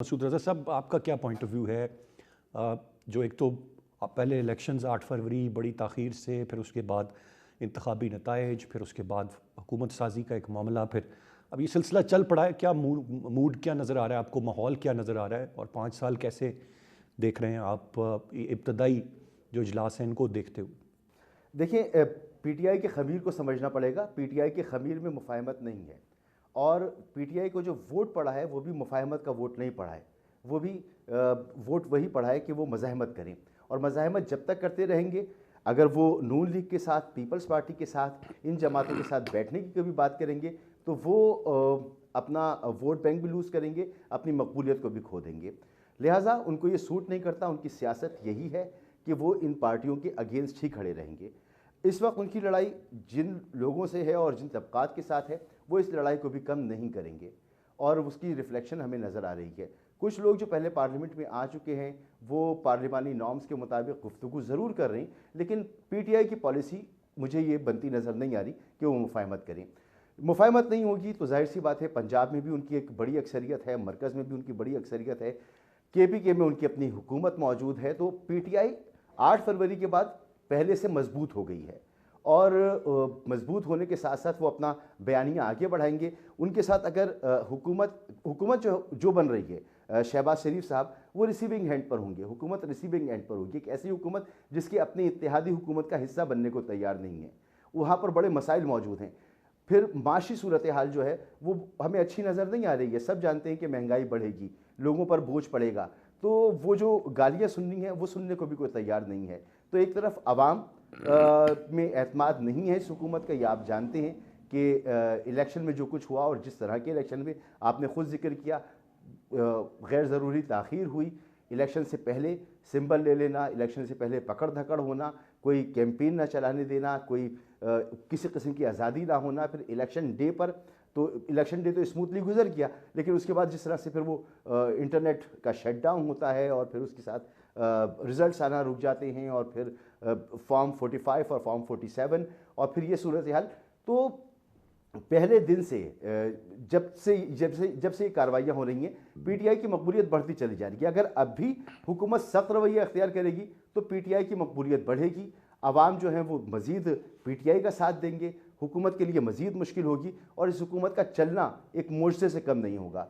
مسعود رضا صاحب، آپ کا کیا پوائنٹ آف ویو ہے؟ جو ایک تو پہلے الیکشنز 8 فروری بڑی تاخیر سے، پھر اس کے بعد انتخابی نتائج، پھر اس کے بعد حکومت سازی کا ایک معاملہ، پھر اب یہ سلسلہ چل پڑا ہے، کیا موڈ کیا نظر آ رہا ہے آپ کو؟ ماحول کیا نظر آ رہا ہے؟ اور 5 سال کیسے دیکھ رہے ہیں آپ ابتدائی جو اجلاس ہیں ان کو دیکھتے ہوئے؟ دیکھیں، پی ٹی آئی کے خمیر کو سمجھنا پڑے گا۔ پی ٹی آئی کے خمیر میں مفاہمت نہیں ہے، اور پی ٹی آئی کو جو ووٹ پڑا ہے وہ بھی مفاہمت کا ووٹ نہیں پڑا ہے، وہ بھی ووٹ وہی پڑا ہے کہ وہ مزاحمت کریں، اور مزاحمت جب تک کرتے رہیں گے، اگر وہ نون لیگ کے ساتھ، پیپلز پارٹی کے ساتھ، ان جماعتوں کے ساتھ بیٹھنے کی کبھی بات کریں گے تو وہ اپنا ووٹ بینک بھی لوز کریں گے، اپنی مقبولیت کو بھی کھو دیں گے۔ لہٰذا ان کو یہ سوٹ نہیں کرتا، ان کی سیاست یہی ہے کہ وہ ان پارٹیوں کے اگینسٹ ہی کھڑے رہیں گے۔ اس وقت ان کی لڑائی جن لوگوں سے ہے اور جن طبقات کے ساتھ ہے، وہ اس لڑائی کو بھی کم نہیں کریں گے، اور اس کی ریفلیکشن ہمیں نظر آ رہی ہے۔ کچھ لوگ جو پہلے پارلیمنٹ میں آ چکے ہیں وہ پارلیمانی نارمز کے مطابق گفتگو ضرور کر رہے ہیں، لیکن پی ٹی آئی کی پالیسی مجھے یہ بنتی نظر نہیں آ رہی کہ وہ مفاہمت کریں۔ مفاہمت نہیں ہوگی تو ظاہر سی بات ہے، پنجاب میں بھی ان کی ایک بڑی اکثریت ہے، مرکز میں بھی ان کی بڑی اکثریت ہے، کے پی کے میں ان کی اپنی حکومت موجود ہے، تو پی ٹی آئی 8 فروری کے بعد پہلے سے مضبوط ہو گئی ہے، اور مضبوط ہونے کے ساتھ ساتھ وہ اپنا بیانیہ آگے بڑھائیں گے۔ ان کے ساتھ اگر حکومت جو بن رہی ہے، شہباز شریف صاحب وہ ریسیونگ اینڈ پر ہوں گے، حکومت ریسیونگ اینڈ پر ہوگی، ایک ایسی حکومت جس کی اپنی اتحادی حکومت کا حصہ بننے کو تیار نہیں ہے، وہاں پر بڑے مسائل موجود ہیں۔ پھر معاشی صورتحال جو ہے وہ ہمیں اچھی نظر نہیں آ رہی ہے، سب جانتے ہیں کہ مہنگائی بڑھے گی، لوگوں پر بوجھ پڑے گا، تو وہ جو گالیاں سننی ہیں وہ سننے کو بھی کوئی تیار نہیں ہے۔ تو ایک طرف عوام میں اعتماد نہیں ہے اس حکومت کا، یہ آپ جانتے ہیں کہ الیکشن میں جو کچھ ہوا، اور جس طرح کے الیکشن میں آپ نے خود ذکر کیا، غیر ضروری تاخیر ہوئی، الیکشن سے پہلے سمبل لے لینا، الیکشن سے پہلے پکڑ دھکڑ ہونا، کوئی کیمپین نہ چلانے دینا، کوئی کسی قسم کی آزادی نہ ہونا، پھر الیکشن ڈے تو اسموتھلی گزر گیا، لیکن اس کے بعد جس طرح سے پھر وہ انٹرنیٹ کا شٹ ڈاؤن ہوتا ہے، اور پھر اس کے ساتھ ریزلٹس آنا رک جاتے ہیں، اور پھر فارم 45 اور فارم 47، اور پھر یہ صورتحال، تو پہلے دن سے جب سے یہ کارروائیاں ہو رہی ہیں، پی ٹی آئی کی مقبولیت بڑھتی چلی جا رہی ہے۔ اگر اب بھی حکومت سخت رویہ اختیار کرے گی تو پی ٹی آئی کی مقبولیت بڑھے گی، عوام جو ہیں وہ مزید پی ٹی آئی کا ساتھ دیں گے، حکومت کے لیے مزید مشکل ہوگی، اور اس حکومت کا چلنا ایک معجزے سے کم نہیں ہوگا۔